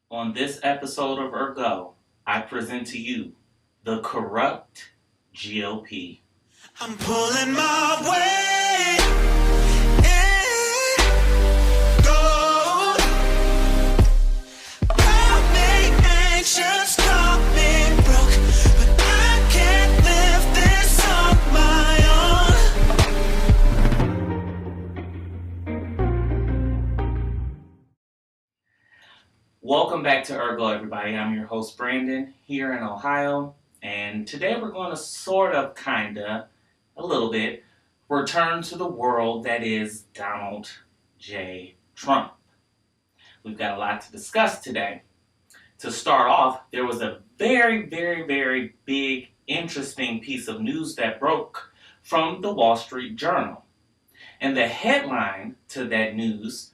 On this episode of Ergo, I present to you the Corrupt GOP. I'm pulling my weight. I've been anxious, caught me broke, but I can't live this on my own. Welcome back to Ergo, everybody. I'm your host, Brandon, here in Ohio, and today we're going to a little bit, return to the world that is Donald J. Trump. We've got a lot to discuss today. To start off, there was a very big, interesting piece of news that broke from the Wall Street Journal. And the headline to that news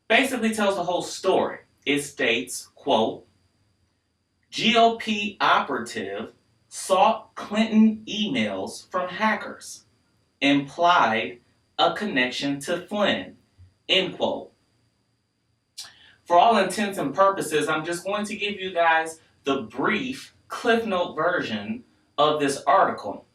basically tells the whole story. It states, quote, GOP operative sought Clinton emails from hackers, implied a connection to Flynn, end quote. For all intents and purposes, I'm just going to give you guys the brief Cliff Note version of this article.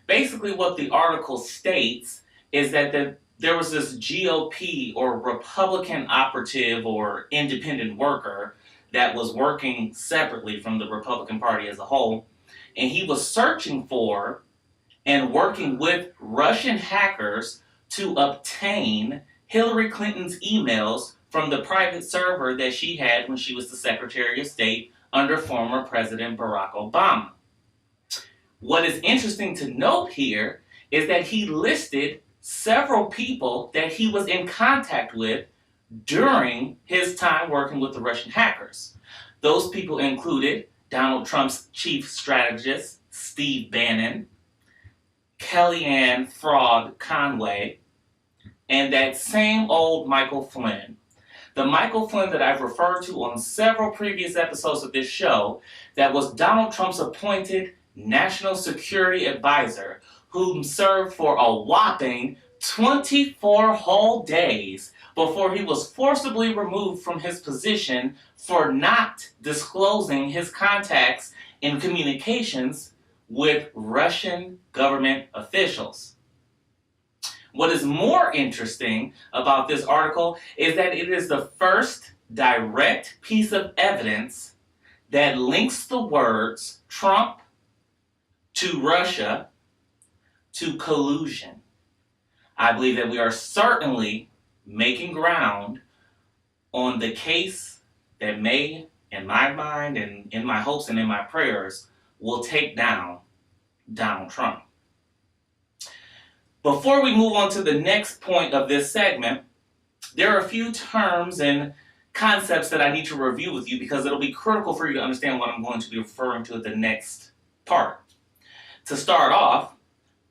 Basically what the article states is that there was this GOP or Republican operative or independent worker that was working separately from the Republican Party as a whole, and he was searching for and working with Russian hackers to obtain Hillary Clinton's emails from the private server that she had when she was the Secretary of State under former President Barack Obama. What is interesting to note here is that he listed several people that he was in contact with during his time working with the Russian hackers. Those people included Donald Trump's chief strategist, Steve Bannon, Kellyanne Fraud Conway, and that same old Michael Flynn. The Michael Flynn that I've referred to on several previous episodes of this show, that was Donald Trump's appointed National Security Advisor, whom served for a whopping 24 whole days before he was forcibly removed from his position for not disclosing his contacts in communications with Russian government officials. What is more interesting about this article is that it is the first direct piece of evidence that links the words Trump to Russia to collusion. I believe that we are certainly making ground on the case that may, in my mind and in my hopes and in my prayers, will take down Donald Trump. Before we move on to the next point of this segment, there are a few terms and concepts that I need to review with you because it'll be critical for you to understand what I'm going to be referring to at the next part. To start off,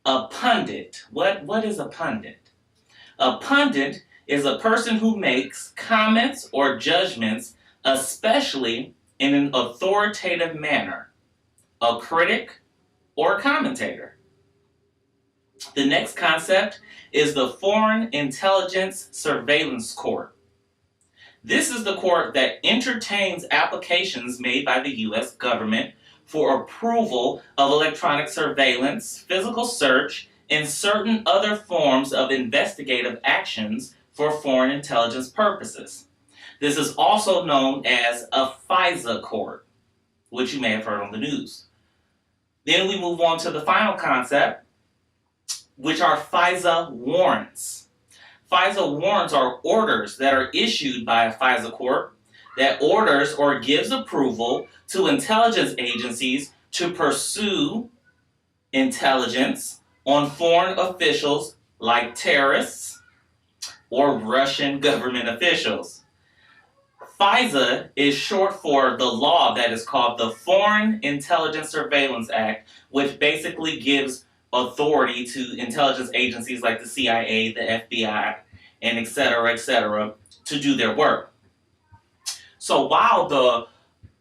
a pundit. What is a pundit? A pundit is a person who makes comments or judgments, especially in an authoritative manner. A critic or a commentator. The next concept is the Foreign Intelligence Surveillance Court. This is the court that entertains applications made by the U.S. government for approval of electronic surveillance, physical search, and certain other forms of investigative actions for foreign intelligence purposes. This is also known as a FISA court, which you may have heard on the news. Then we move on to the final concept, which are FISA warrants. FISA warrants are orders that are issued by a FISA court that orders or gives approval to intelligence agencies to pursue intelligence on foreign officials like terrorists or Russian government officials. FISA is short for the law that is called the Foreign Intelligence Surveillance Act, which basically gives authority to intelligence agencies like the CIA, the FBI, and et cetera, to do their work. So while the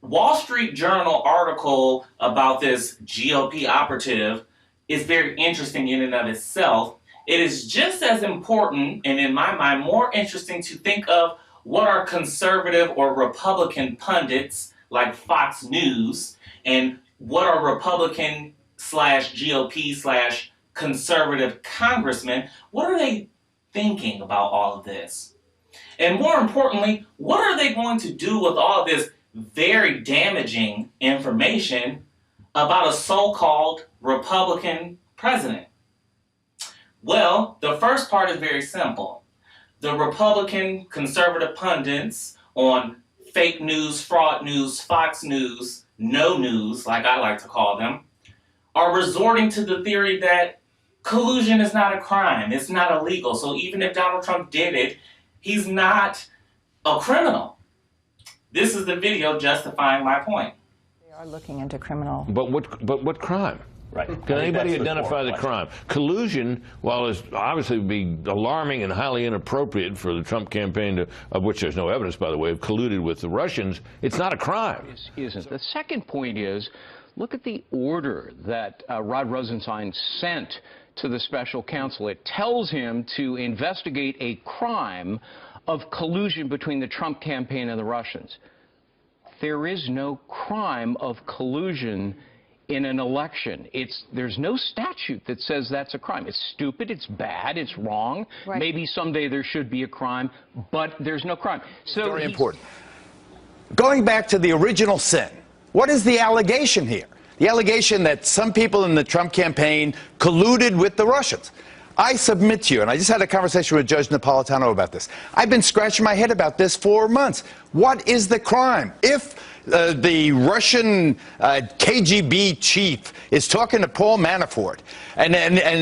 Wall Street Journal article about this GOP operative is very interesting in and of itself, it is just as important, and in my mind, more interesting to think of what are conservative or Republican pundits like Fox News, and what are Republican slash GOP slash conservative congressmen, what are they thinking about all of this? And more importantly, what are they going to do with all of this very damaging information about a so-called Republican president? Well, the first part is very simple. The Republican conservative pundits on fake news, fraud news, Fox News, no news, like I like to call them, are resorting to the theory that collusion is not a crime, it's not illegal. So even if Donald Trump did it, he's not a criminal. This is the video justifying my point. They are looking into criminal. But what crime? Right. Can anybody identify the crime? Collusion, while it's obviously would be alarming and highly inappropriate for the Trump campaign, of which there's no evidence, by the way, of colluded with the Russians, it's not a crime. It isn't. The second point is, look at the order that Rod Rosenstein sent to the special counsel. It tells him to investigate a crime of collusion between the Trump campaign and the Russians. There is no crime of collusion in an election. There's no statute that says that's a crime. It's stupid, it's bad, it's wrong. Right. Maybe someday there should be a crime, but there's no crime. So very important. Going back to the original sin, what is the allegation here? The allegation that some people in the Trump campaign colluded with the Russians. I submit to you, and I just had a conversation with Judge Napolitano about this. I've been scratching my head about this for months. What is the crime? If the Russian KGB chief is talking to Paul Manafort, and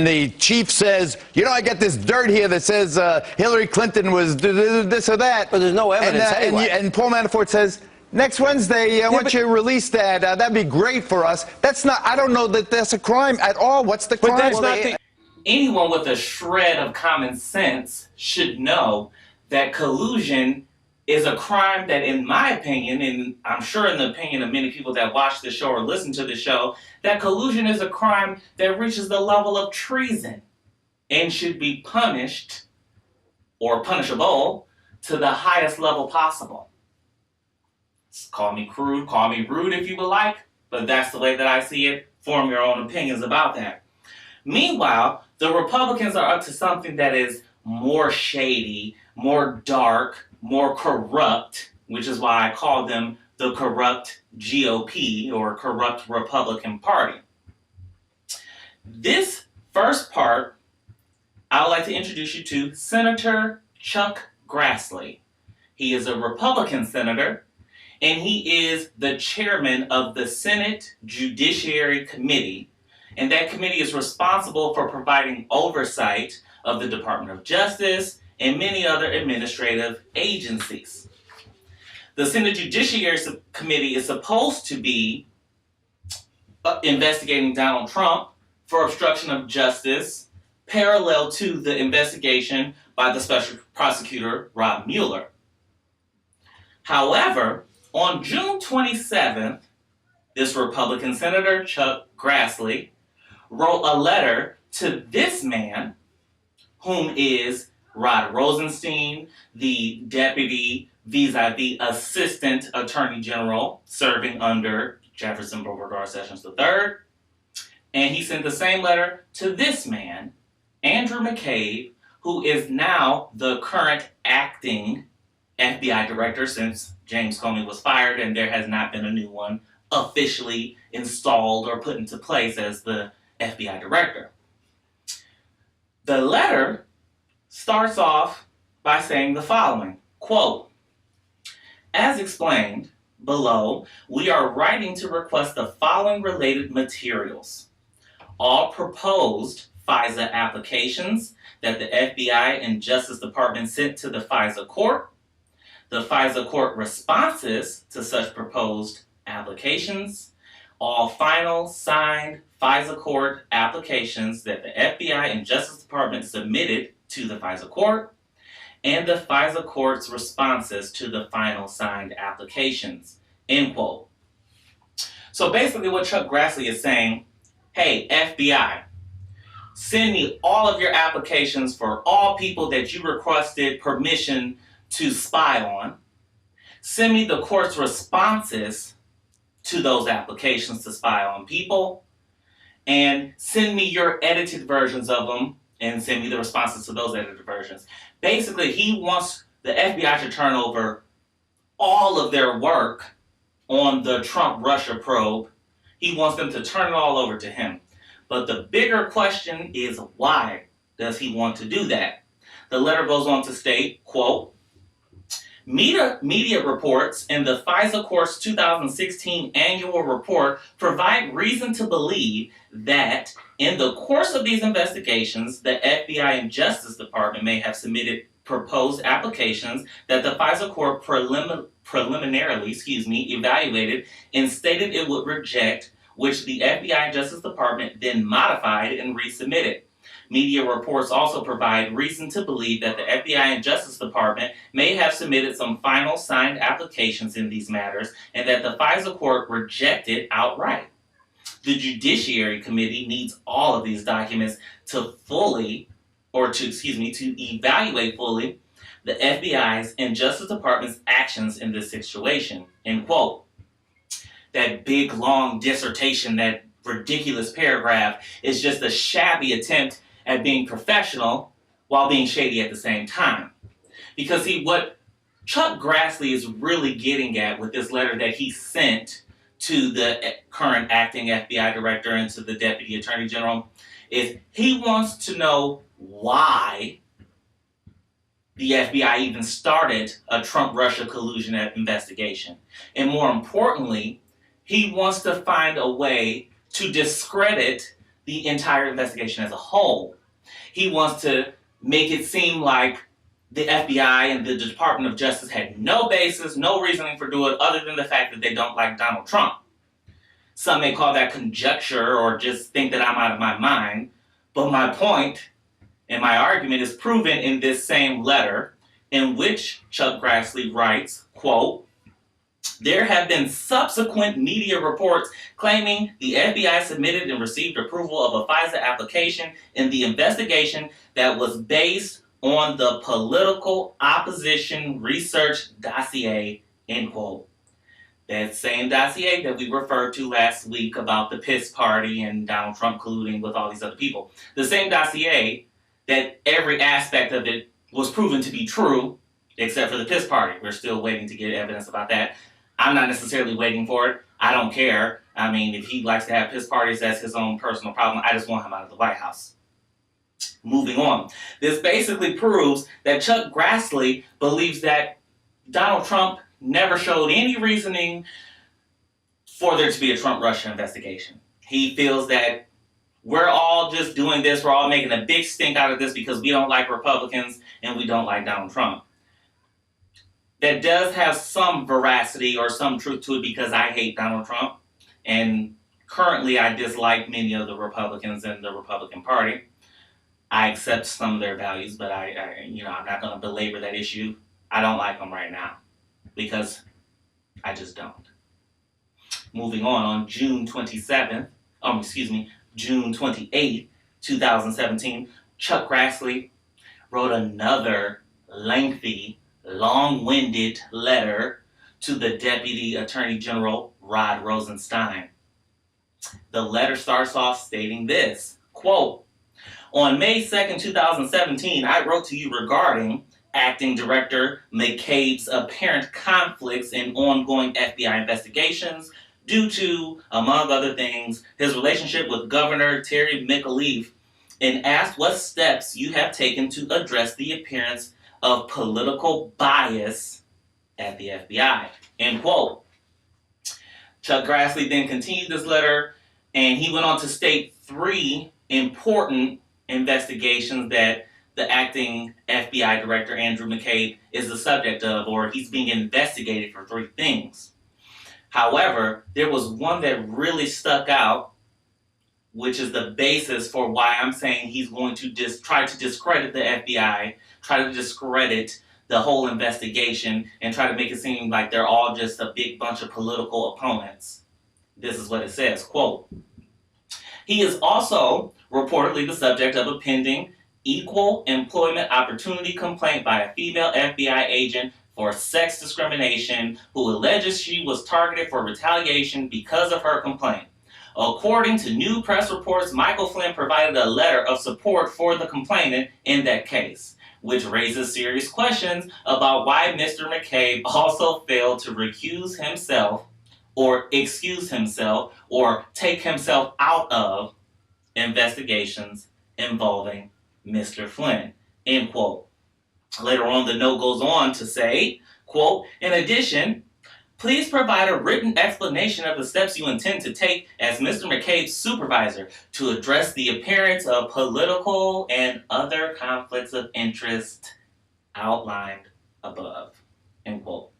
the chief says, you know, I got this dirt here that says Hillary Clinton was this or that. But there's no evidence anyway. And Paul Manafort says, next Wednesday, I want you to release that. That'd be great for us. That's not, I don't know that that's a crime at all. What's the crime? But that's not the... Anyone with a shred of common sense should know that collusion is a crime that, in my opinion, and I'm sure in the opinion of many people that watch the show or listen to the show, that collusion is a crime that reaches the level of treason and should be punished or punishable to the highest level possible. Call me crude, call me rude if you would like, but that's the way that I see it. Form your own opinions about that. Meanwhile, the Republicans are up to something that is more shady, more dark, more corrupt, which is why I call them the Corrupt GOP, or Corrupt Republican Party. This first part, I would like to introduce you to Senator Chuck Grassley. He is a Republican senator, and he is the chairman of the Senate Judiciary Committee, and that committee is responsible for providing oversight of the Department of Justice and many other administrative agencies. The Senate Judiciary Committee is supposed to be investigating Donald Trump for obstruction of justice, parallel to the investigation by the special prosecutor, Rob Mueller. However, on June 27th, this Republican Senator, Chuck Grassley, wrote a letter to this man, whom is Rod Rosenstein, the deputy vis-a-vis assistant attorney general serving under Jefferson Beauregard Sessions III. And he sent the same letter to this man, Andrew McCabe, who is now the current acting FBI director since James Comey was fired, and there has not been a new one officially installed or put into place as the FBI director. The letter starts off by saying the following, quote, as explained below, we are writing to request the following related materials. All proposed FISA applications that the FBI and Justice Department sent to the FISA court, the FISA court responses to such proposed applications, all final signed FISA court applications that the FBI and Justice Department submitted to the FISA court, and the FISA court's responses to the final signed applications, end quote. So basically what Chuck Grassley is saying, hey, FBI, send me all of your applications for all people that you requested permission to spy on. Send me the court's responses to those applications to spy on people. And send me your edited versions of them and send me the responses to those edited versions. Basically, he wants the FBI to turn over all of their work on the Trump-Russia probe. He wants them to turn it all over to him. But the bigger question is, why does he want to do that? The letter goes on to state, quote, Media reports in the FISA Court's 2016 annual report provide reason to believe that in the course of these investigations, the FBI and Justice Department may have submitted proposed applications that the FISA Court preliminarily evaluated and stated it would reject, which the FBI and Justice Department then modified and resubmitted. Media reports also provide reason to believe that the FBI and Justice Department may have submitted some final signed applications in these matters and that the FISA Court rejected outright. The Judiciary Committee needs all of these documents to evaluate fully the FBI's and Justice Department's actions in this situation, end quote. That big, long dissertation, that ridiculous paragraph is just a shabby attempt at being professional while being shady at the same time. Because what Chuck Grassley is really getting at with this letter that he sent to the current acting FBI director and to the deputy attorney general is he wants to know why the FBI even started a Trump-Russia collusion investigation. And more importantly, he wants to find a way to discredit the entire investigation as a whole. He wants to make it seem like the FBI and the Department of Justice had no basis, no reasoning for doing it other than the fact that they don't like Donald Trump. Some may call that conjecture or just think that I'm out of my mind, but my point and my argument is proven in this same letter in which Chuck Grassley writes, quote, there have been subsequent media reports claiming the FBI submitted and received approval of a FISA application in the investigation that was based on the political opposition research dossier, end quote. That same dossier that we referred to last week about the piss party and Donald Trump colluding with all these other people. The same dossier that every aspect of it was proven to be true, except for the piss party. We're still waiting to get evidence about that. I'm not necessarily waiting for it. I don't care. I mean, if he likes to have piss parties, that's his own personal problem. I just want him out of the White House. Moving on. This basically proves that Chuck Grassley believes that Donald Trump never showed any reasoning for there to be a Trump-Russia investigation. He feels that we're all just doing this, we're all making a big stink out of this because we don't like Republicans and we don't like Donald Trump. That does have some veracity or some truth to it because I hate Donald Trump, and currently I dislike many of the Republicans in the Republican Party. I accept some of their values, but I'm not going to belabor that issue. I don't like them right now because I just don't. Moving on June 28th, 2017, Chuck Grassley wrote another lengthy, long-winded letter to the Deputy Attorney General, Rod Rosenstein. The letter starts off stating this, quote, on May 2nd, 2017, I wrote to you regarding Acting Director McCabe's apparent conflicts in ongoing FBI investigations due to, among other things, his relationship with Governor Terry McAuliffe, and asked what steps you have taken to address the appearance of political bias at the FBI, end quote. Chuck Grassley then continued this letter, and he went on to state 3 important investigations that the acting FBI director, Andrew McCabe, is the subject of, or he's being investigated for 3 things. However, there was one that really stuck out, which is the basis for why I'm saying he's going to try to discredit the FBI, try to discredit the whole investigation, and try to make it seem like they're all just a big bunch of political opponents. This is what it says, quote, he is also reportedly the subject of a pending equal employment opportunity complaint by a female FBI agent for sex discrimination who alleges she was targeted for retaliation because of her complaint. According to new press reports, Michael Flynn provided a letter of support for the complainant in that case, which raises serious questions about why Mr. McCabe also failed to recuse himself or excuse himself or take himself out of investigations involving Mr. Flynn, end quote. Later on, the note goes on to say, quote, in addition, please provide a written explanation of the steps you intend to take as Mr. McCabe's supervisor to address the appearance of political and other conflicts of interest outlined above, end quote.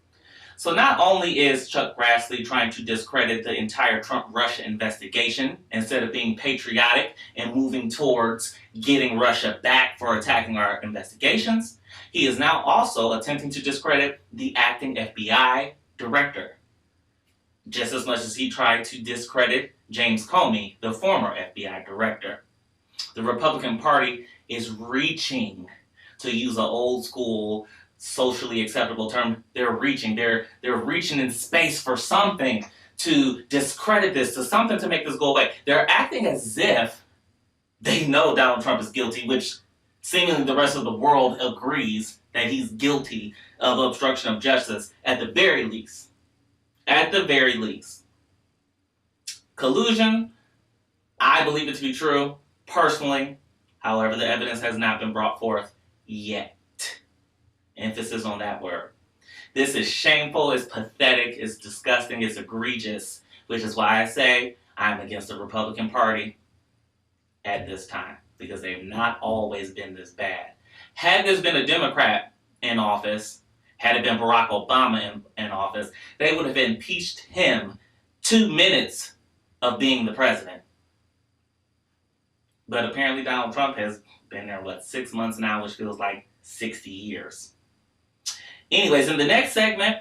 So not only is Chuck Grassley trying to discredit the entire Trump-Russia investigation instead of being patriotic and moving towards getting Russia back for attacking our investigations, he is now also attempting to discredit the acting FBI director, just as much as he tried to discredit James Comey, the former FBI director. The Republican Party is reaching, to use an old school socially acceptable term, they're reaching in space for something to discredit this, to something to make this go away. They're acting as if they know Donald Trump is guilty, which seemingly the rest of the world agrees that he's guilty of obstruction of justice at the very least. At the very least. Collusion, I believe it to be true, personally. However, the evidence has not been brought forth yet. Emphasis on that word. This is shameful, it's pathetic, it's disgusting, it's egregious, which is why I say I'm against the Republican Party at this time, because they've not always been this bad. Had this been a Democrat in office, had it been Barack Obama in office, they would have impeached him 2 minutes of being the president. But apparently Donald Trump has been there, 6 months now, which feels like 60 years. Anyways, in the next segment,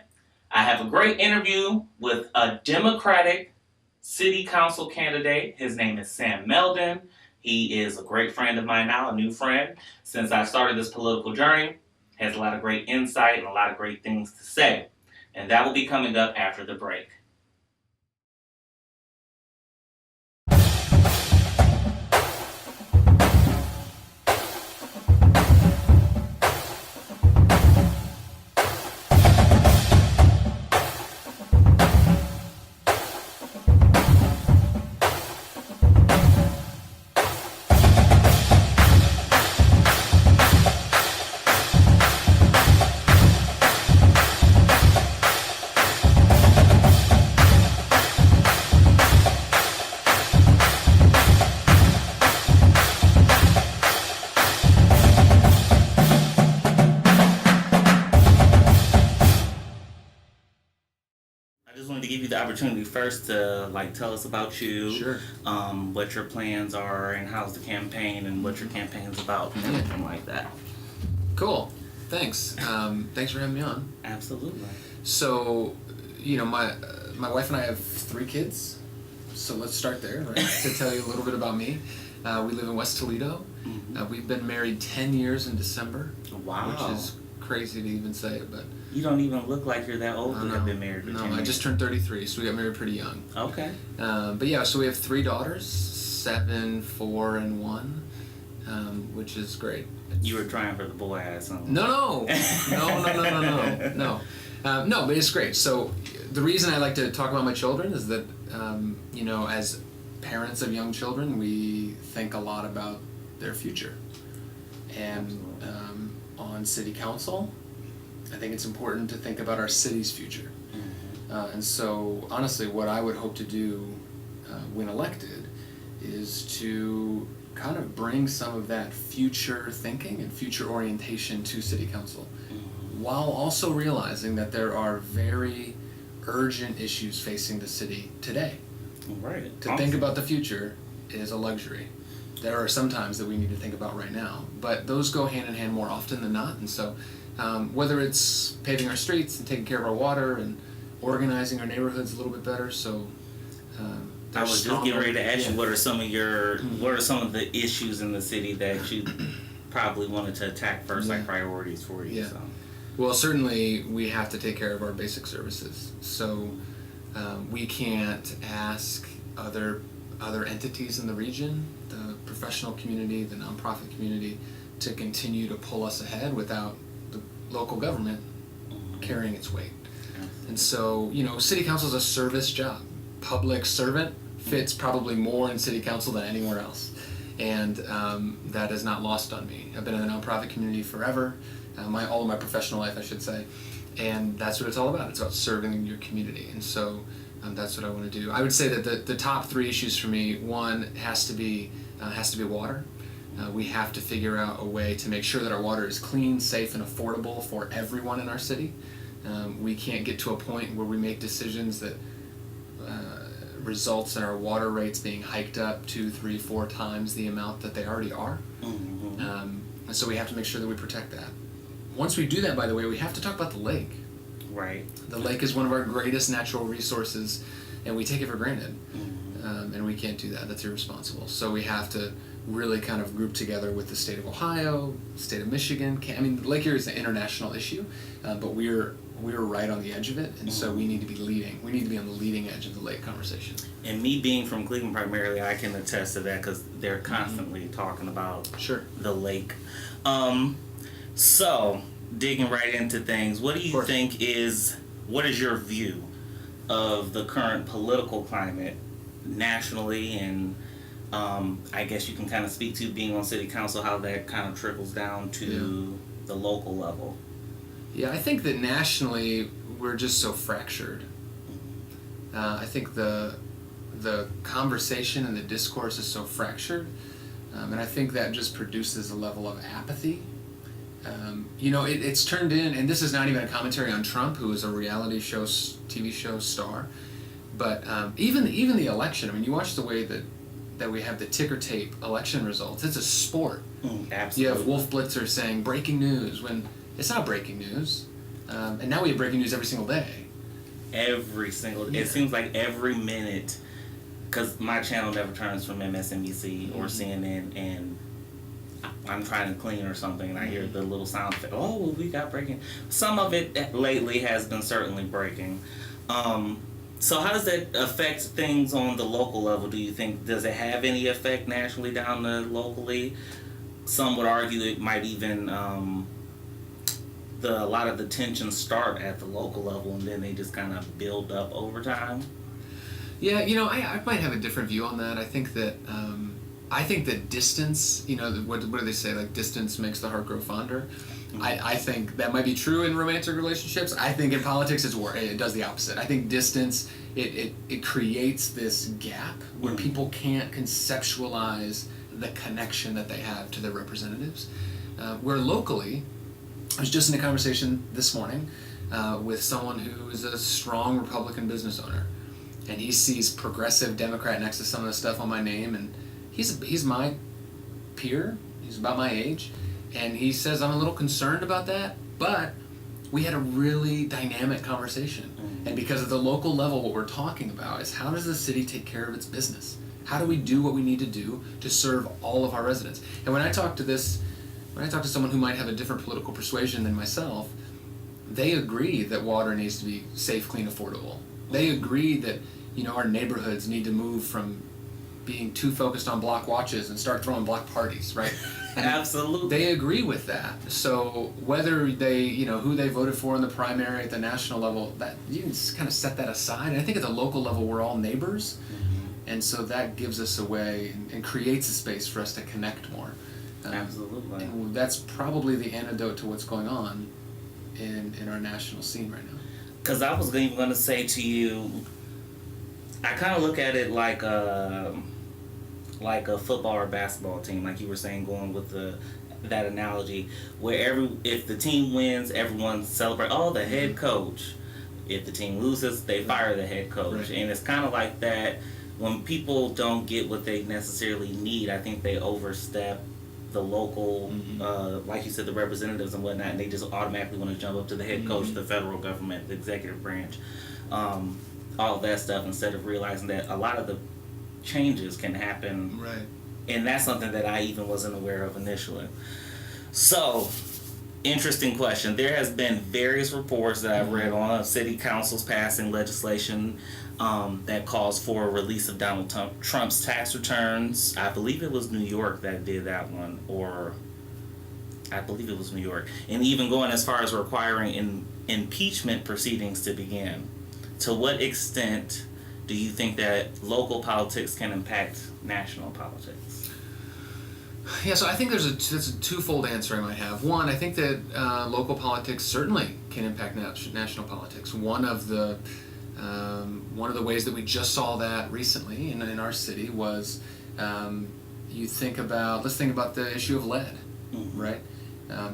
I have a great interview with a Democratic city council candidate. His name is Sam Melden. He is a great friend of mine now, a new friend. Since I started this political journey, has a lot of great insight and a lot of great things to say. And that will be coming up after the break. Opportunity first to tell us about you, sure. What your plans are and how's the campaign and what your campaign's about and everything like that. Cool, thanks. Thanks for having me on. Absolutely. So, my wife and I have 3 kids, so let's start there, right? To tell you a little bit about me. We live in West Toledo. Mm-hmm. We've been married 10 years in December. Wow. Which is crazy to even say, but you don't even look like you're that old to have been married for 10 years. I just turned 33, so we got married pretty young. Okay. But yeah, so we have 3 daughters, 7, 4, and 1, which is great. You were trying for the boy ass, huh? No, but it's great. So the reason I like to talk about my children is that, as parents of young children, we think a lot about their future. And on city council, I think it's important to think about our city's future. Mm-hmm. And so, honestly, what I would hope to do when elected is to kind of bring some of that future thinking and future orientation to city council, mm-hmm. while also realizing that there are very urgent issues facing the city today. Right. To think about the future is a luxury. There are some times that we need to think about right now, but those go hand in hand more often than not. And so whether it's paving our streets and taking care of our water and organizing our neighborhoods a little bit better, so I was just getting ready to ask you what are some of the issues in the city that you probably wanted to attack first, like Yeah. priorities for you. Yeah. So. Well, certainly we have to take care of our basic services. So we can't ask other entities in the region, the professional community, the nonprofit community, to continue to pull us ahead without the local government carrying its weight. And so, city council is a service job. Public servant fits probably more in city council than anywhere else. And that is not lost on me. I've been in the nonprofit community forever, all of my professional life, I should say. And that's what it's all about. It's about serving your community. And so that's what I want to do. I would say that the top three issues for me, one has to be water. We have to figure out a way to make sure that our water is clean, safe, and affordable for everyone in our city. We can't get to a point where we make decisions that results in our water rates being hiked up 2, 3, 4 times the amount that they already are. And so we have to make sure that we protect that. Once we do that, by the way, we have to talk about the lake. Right. The lake is one of our greatest natural resources, and we take it for granted. And we can't do that. That's irresponsible. So we have to really kind of group together with the state of Ohio, state of Michigan. Lake Erie is an international issue, but we're right on the edge of it, and so we need to be leading. We need to be on the leading edge of the lake conversation. And me being from Cleveland primarily, I can attest to that because they're constantly talking about the lake. So, digging right into things, what do you think what is your view of the current political climate nationally, and I guess you can kind of speak to being on city council, how that kind of trickles down to the local level? Yeah, I think that nationally we're just so fractured. I think the conversation and the discourse is so fractured, and I think that just produces a level of apathy. It's turned in, and this is not even a commentary on Trump, who is a reality show, TV show star, but even the election. I mean, you watch the way that we have the ticker tape election results. It's a sport. Absolutely. You have Wolf Blitzer saying breaking news when it's not breaking news, and now we have breaking news every single day. It seems like every minute, because my channel never turns from MSNBC or CNN, and I'm trying to clean or something, and I hear the little sound effect. Oh, well, we got breaking. Some of it lately has been certainly breaking. So how does that affect things on the local level, do you think? Does it have any effect nationally down to locally? Some would argue it might even, a lot of the tensions start at the local level and then they just kind of build up over time. Yeah, I might have a different view on that. I think that distance, what do they say? Like, distance makes the heart grow fonder. I think that might be true in romantic relationships. I think in politics it does the opposite. I think distance, it creates this gap where people can't conceptualize the connection that they have to their representatives. Where locally, I was just in a conversation this morning with someone who is a strong Republican business owner, and he sees progressive Democrat next to some of the stuff on my name, and he's my peer. He's about my age, and he says, I'm a little concerned about that, but we had a really dynamic conversation. And because at the local level, what we're talking about is, how does the city take care of its business? How do we do what we need to do to serve all of our residents? And when I talk to someone who might have a different political persuasion than myself, they agree that water needs to be safe, clean, affordable. They agree that our neighborhoods need to move from being too focused on block watches and start throwing block parties, right? And absolutely. They agree with that. So whether they, who they voted for in the primary at the national level, that you can just kind of set that aside. And I think at the local level, we're all neighbors. And so that gives us a way and creates a space for us to connect more. Absolutely. And that's probably the antidote to what's going on in our national scene right now. Because I was even going to say to you, I kind of look at it like a football or basketball team, like you were saying, going with that analogy, where if the team wins, everyone celebrates. Oh, the head coach. If the team loses, they fire the head coach, and it's kind of like that. When people don't get what they necessarily need, I think they overstep the local, like you said, the representatives and whatnot, and they just automatically want to jump up to the head coach, the federal government, the executive branch, all of that stuff, instead of realizing that a lot of the changes can happen. Right. And that's something that I even wasn't aware of initially. So, interesting question. There has been various reports that I've read on city councils passing legislation that calls for a release of Donald Trump's tax returns. I believe it was New York that did that one, or I believe it was New York. And even going as far as requiring impeachment proceedings to begin. To what extent do you think that local politics can impact national politics? Yeah, so I think that's a twofold answer I might have. One, I think that local politics certainly can impact national politics. One of the ways that we just saw that recently in our city was let's think about the issue of lead, right?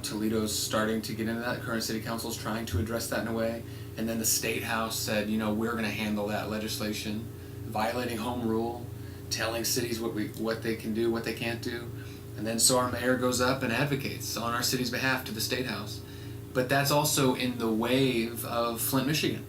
Toledo's starting to get into that. Current city council's trying to address that in a way. And then the state house said, we're going to handle that legislation, violating home rule, telling cities what they can do, what they can't do. And then so our mayor goes up and advocates on our city's behalf to the state house. But that's also in the wave of Flint, Michigan,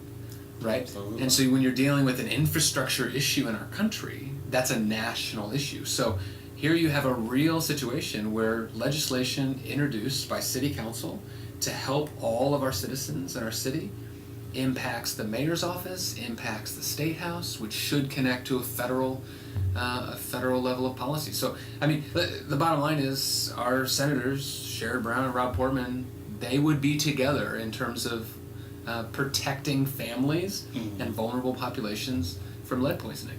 right? Absolutely. And so when you're dealing with an infrastructure issue in our country, that's a national issue. So here you have a real situation where legislation introduced by city council to help all of our citizens in our city impacts the mayor's office, impacts the state house, which should connect to a federal level of policy. So, I mean, the bottom line is our senators, Sherrod Brown and Rob Portman, they would be together in terms of protecting families and vulnerable populations from lead poisoning.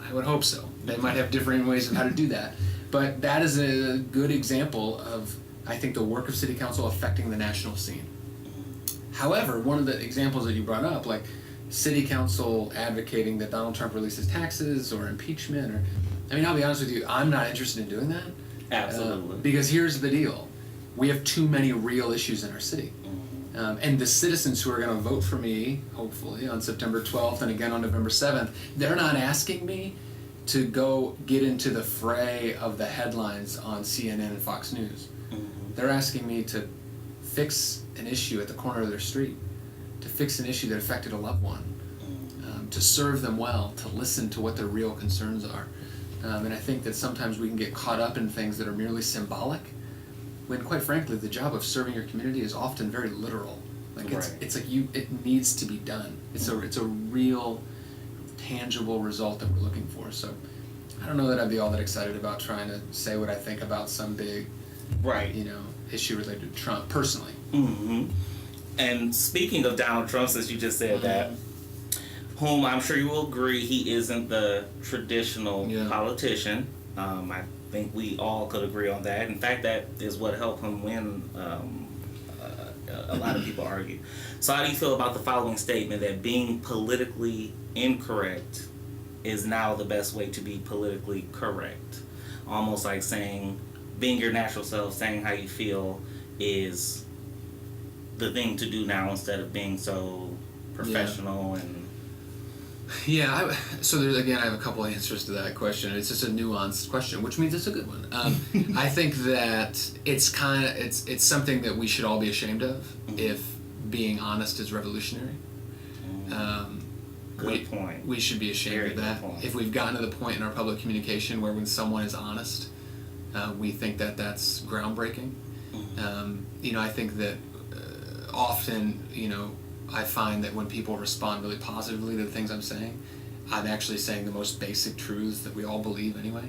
I would hope so. They might have different ways of how to do that. But that is a good example of, I think, the work of city council affecting the national scene. However, one of the examples that you brought up, like city council advocating that Donald Trump releases taxes or impeachment, I'll be honest with you, I'm not interested in doing that. Absolutely. Because here's the deal. We have too many real issues in our city. And the citizens who are going to vote for me, hopefully, on September 12th and again on November 7th, they're not asking me to go get into the fray of the headlines on CNN and Fox News. They're asking me to fix an issue at the corner of their street, to fix an issue that affected a loved one, to serve them well, to listen to what their real concerns are. And I think that sometimes we can get caught up in things that are merely symbolic, when quite frankly the job of serving your community is often very literal. It needs to be done. It's a real tangible result that we're looking for. So I don't know that I'd be all that excited about trying to say what I think about some big issue related to Trump personally. And speaking of Donald Trump, since you just said that, whom I'm sure you will agree he isn't the traditional politician. I think we all could agree on that. In fact, that is what helped him win. A lot of people argue. So how do you feel about the following statement that being politically incorrect is now the best way to be politically correct? Almost like saying being your natural self, saying how you feel is the thing to do now instead of being so professional and... So there's, again, I have a couple answers to that question. It's just a nuanced question, which means it's a good one. I think that it's something that we should all be ashamed of if being honest is revolutionary. Good point. We should be ashamed of that. If we've gotten to the point in our public communication where when someone is honest, we think that that's groundbreaking. I think that often, I find that when people respond really positively to the things I'm saying, I'm actually saying the most basic truths that we all believe anyway.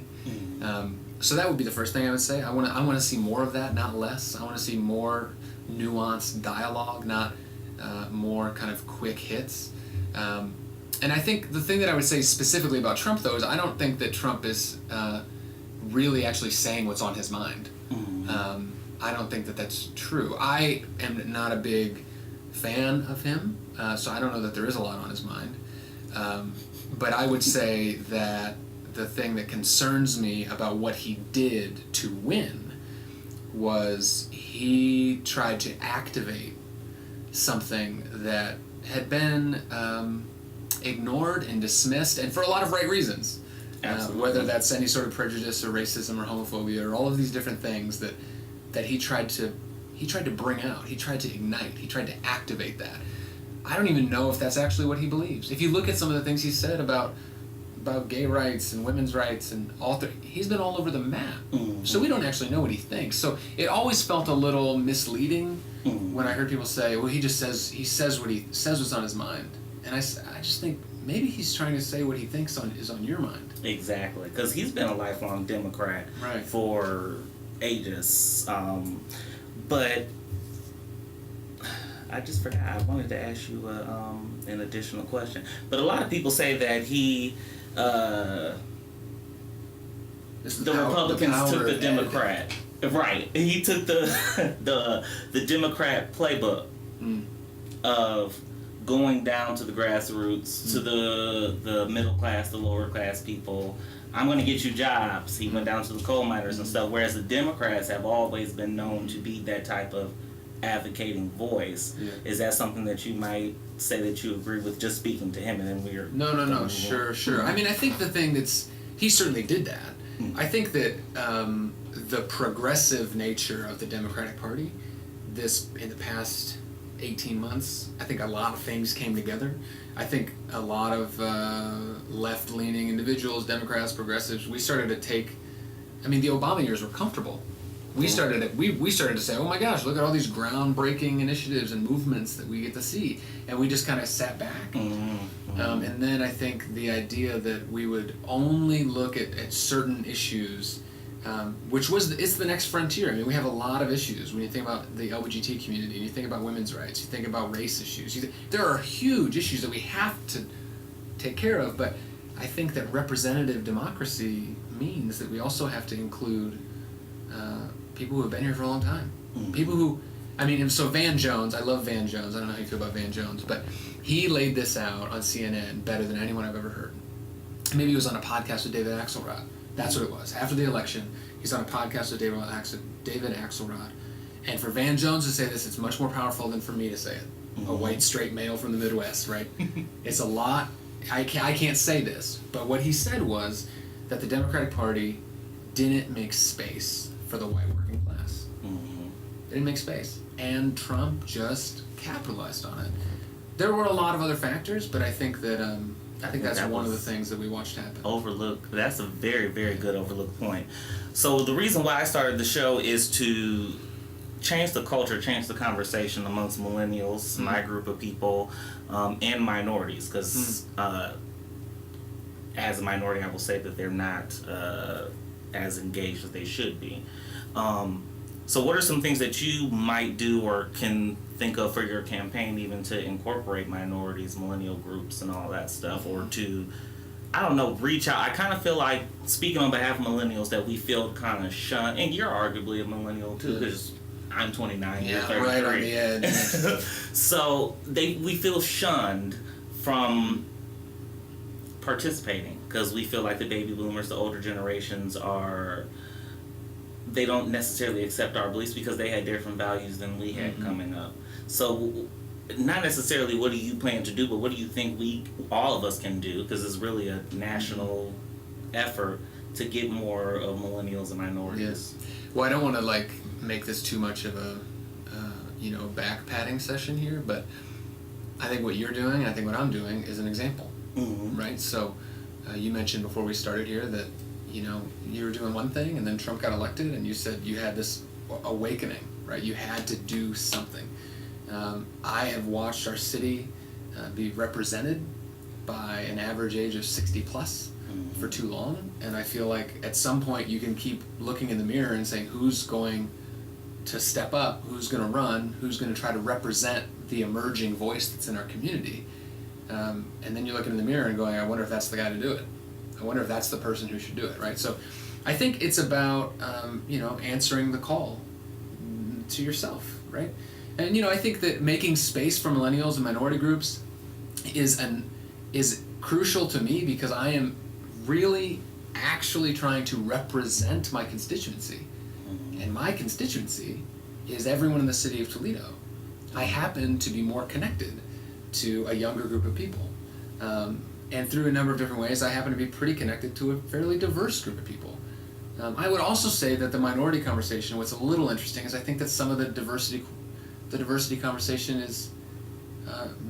So that would be the first thing I would say. I want to see more of that, not less. I want to see more nuanced dialogue, not more kind of quick hits. And I think the thing that I would say specifically about Trump, though, is I don't think that Trump is really actually saying what's on his mind. I don't think that that's true. I am not a big fan of him, so I don't know that there is a lot on his mind. But I would say that the thing that concerns me about what he did to win was he tried to activate something that had been ignored and dismissed, and for a lot of right reasons. Whether that's any sort of prejudice or racism or homophobia or all of these different things that he tried to bring out, he tried to ignite, he tried to activate that. I don't even know if that's actually what he believes. If you look at some of the things he said about about gay rights and women's rights and he's been all over the map. So we don't actually know what he thinks. So it always felt a little misleading when I heard people say, well, he says what's on his mind. And I just think maybe he's trying to say what he thinks is on your mind. Exactly, because he's been a lifelong Democrat for ages. But I just forgot. I wanted to ask you an additional question. But a lot of people say that the Republicans took the Democrat. Right. He took the Democrat playbook of going down to the grassroots, to the middle class, the lower class people. I'm going to get you jobs. He went down to the coal miners and stuff, whereas the Democrats have always been known to be that type of advocating voice. Is that something that you might say that you agree with, just speaking to him, and then we're... No, sure. I mean, I think the thing he certainly did that. I think that the progressive nature of the Democratic Party, in the past 18 months, I think a lot of things came together. I think a lot of left-leaning individuals, Democrats, progressives, we started to take... I mean, the Obama years were comfortable. We started to say, oh my gosh, look at all these groundbreaking initiatives and movements that we get to see, and we just kind of sat back. And then I think the idea that we would only look at certain issues, it's the next frontier. I mean, we have a lot of issues. When you think about the LGBT community, you think about women's rights, you think about race issues. There are huge issues that we have to take care of, but I think that representative democracy means that we also have to include people who have been here for a long time. People who, so Van Jones, I love Van Jones. I don't know how you feel about Van Jones, but he laid this out on CNN better than anyone I've ever heard. Maybe he was on a podcast with David Axelrod. That's what it was. After the election, he's on a podcast with David Axelrod. And for Van Jones to say this, it's much more powerful than for me to say it. A white, straight male from the Midwest, right? It's a lot. I can't say this, but what he said was that the Democratic Party didn't make space for the white working class. They didn't make space. And Trump just capitalized on it. There were a lot of other factors, but I think that that's one of the things that we watched happen. Overlooked. That's a very, very good overlooked point. So the reason why I started the show is to change the culture, change the conversation amongst millennials, my group of people, and minorities, because as a minority, I will say that they're not as engaged as they should be. So what are some things that you might do or can think of for your campaign, even to incorporate minorities, millennial groups, and all that stuff, or to, I don't know, reach out? I kind of feel like, speaking on behalf of millennials, that we feel kind of shunned, and you're arguably a millennial too, because I'm 29, you're 33. Right on the edge. So we feel shunned from participating, because we feel like the baby boomers, the older generations, they don't necessarily accept our beliefs because they had different values than we had coming up. So not necessarily what do you plan to do, but what do you think all of us can do, because it's really a national effort to get more of millennials and minorities. Yes. Well, I don't want to make this too much of a back patting session here, but I think what you're doing and I think what I'm doing is an example, right? So you mentioned before we started here that you were doing one thing and then Trump got elected, and you said you had this awakening, right? You had to do something. I have watched our city be represented by an average age of 60 plus for too long, and I feel like at some point you can keep looking in the mirror and saying who's going to step up, who's going to run, who's going to try to represent the emerging voice that's in our community, and then you're looking in the mirror and going, I wonder if that's the guy to do it. I wonder if that's the person who should do it, right? So I think it's about, answering the call to yourself, right? And, I think that making space for millennials and minority groups is crucial to me, because I am really actually trying to represent my constituency. And my constituency is everyone in the city of Toledo. I happen to be more connected to a younger group of people. And through a number of different ways, I happen to be pretty connected to a fairly diverse group of people. I would also say that the minority conversation, what's a little interesting, is I think that some of the diversity conversation is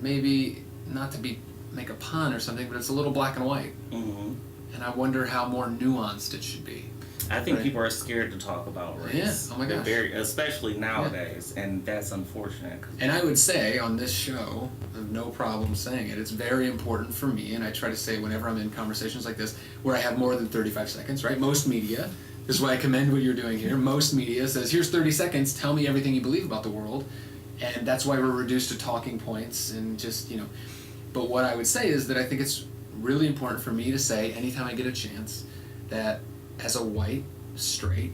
maybe not to be make a pun or something, but it's a little black and white. Mm-hmm. And I wonder how more nuanced it should be. I think Right. people are scared to talk about race. Yeah, oh my gosh. Especially nowadays, and that's unfortunate. And I would say on this show, I have no problem saying it, it's very important for me, and I try to say whenever I'm in conversations like this, where I have more than 35 seconds, right? Most media, this is why I commend what you're doing here, most media says, here's 30 seconds, tell me everything you believe about the world, and that's why we're reduced to talking points and just, you know. But what I would say is that I think it's really important for me to say, anytime I get a chance, that as a white, straight,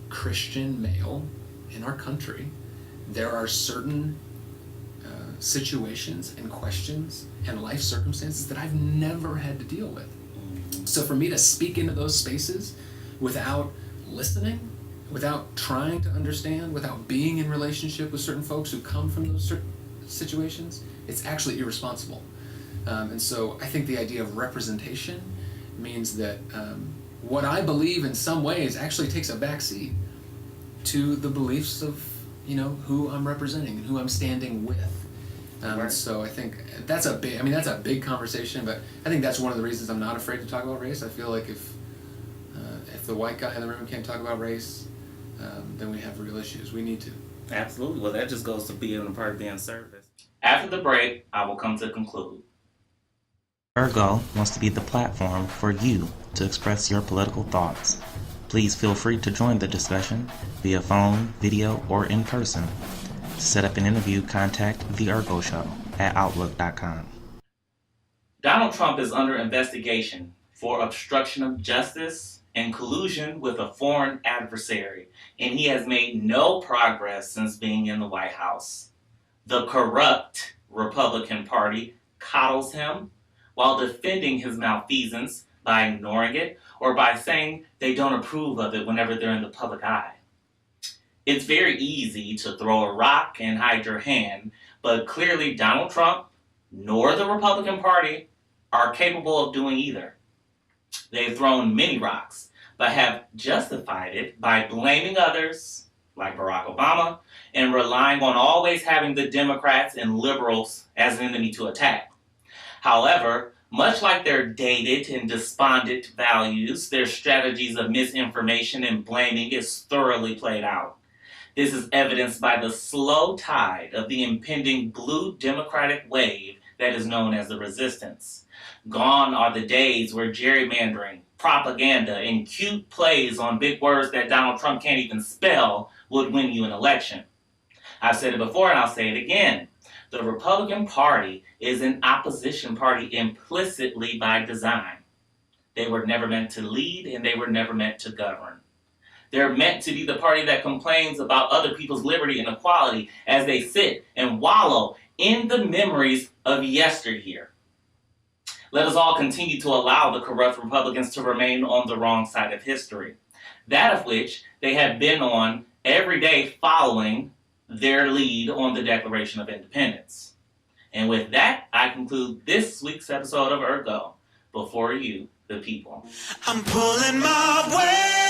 Christian male in our country, there are certain situations and questions and life circumstances that I've never had to deal with. So for me to speak into those spaces without listening, without trying to understand, without being in relationship with certain folks who come from those certain situations, it's actually irresponsible. And so I think the idea of representation means that what I believe in some ways actually takes a backseat to the beliefs of, you know, who I'm representing and who I'm standing with. Right. So I think that's a big conversation, but I think that's one of the reasons I'm not afraid to talk about race. I feel like if the white guy in the room can't talk about race, then we have real issues. We need to. Absolutely. Well, that just goes to being a part of being service. After the break, I will come to conclude. Ergo wants to be the platform for you to express your political thoughts. Please feel free to join the discussion via phone, video, or in person. To set up an interview, contact The Ergo Show at Outlook.com. Donald Trump is under investigation for obstruction of justice and collusion with a foreign adversary, and he has made no progress since being in the White House. The corrupt Republican Party coddles him while defending his malfeasance by ignoring it or by saying they don't approve of it whenever they're in the public eye. It's very easy to throw a rock and hide your hand, but clearly Donald Trump nor the Republican Party are capable of doing either. They've thrown many rocks, but have justified it by blaming others, like Barack Obama, and relying on always having the Democrats and liberals as an enemy to attack. However, much like their dated and despondent values, their strategies of misinformation and blaming is thoroughly played out. This is evidenced by the slow tide of the impending blue Democratic wave that is known as the resistance. Gone are the days where gerrymandering, propaganda, and cute plays on big words that Donald Trump can't even spell would win you an election. I've said it before and I'll say it again. The Republican Party is an opposition party implicitly by design. They were never meant to lead and they were never meant to govern. They're meant to be the party that complains about other people's liberty and equality as they sit and wallow in the memories of yesteryear. Let us all continue to allow the corrupt Republicans to remain on the wrong side of history, that of which they have been on every day following their lead on the Declaration of Independence. And with that, I conclude this week's episode of Ergo, Before You, the People. I'm pulling my weight.